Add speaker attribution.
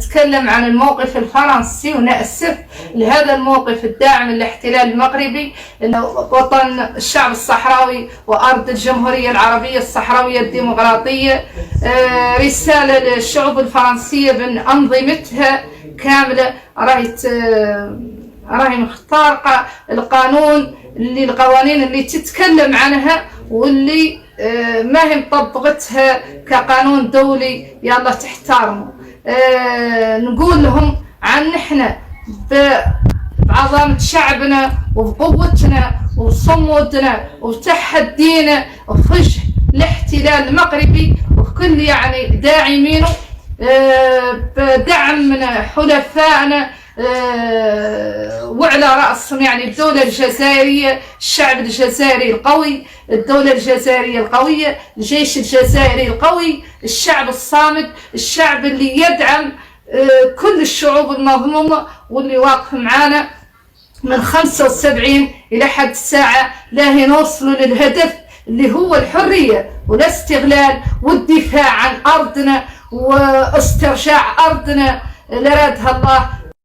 Speaker 1: نتكلم عن الموقف الفرنسي ونأسف لهذا الموقف الداعم للاحتلال المغربي، وطن الشعب الصحراوي وأرض الجمهورية العربية الصحراوية الديمقراطية. رسالة للشعوب الفرنسية بأن أنظمتها كاملة راهي مختارقة القانون، القوانين اللي تتكلم عنها واللي ما هي مطبقتها كقانون دولي. يلا تحترموا. نقول لهم عن نحن بعظمة شعبنا وبقوتنا وصمودنا وتحدينا وفجه الاحتلال المغربي وكل يعني داعمينه، بدعم من حلفائنا وعلى رأسهم يعني الدولة الجزائرية، الشعب الجزائري القوي، الدولة الجزائرية القوية، الجيش الجزائري القوي، الشعب الصامد، الشعب اللي يدعم كل الشعوب المظلومة واللي واقف معانا من 75 إلى حد الساعة لا نوصلوا للهدف اللي هو الحرية ولا استغلال والدفاع عن أرضنا واسترجاع أرضنا اللي رادها الله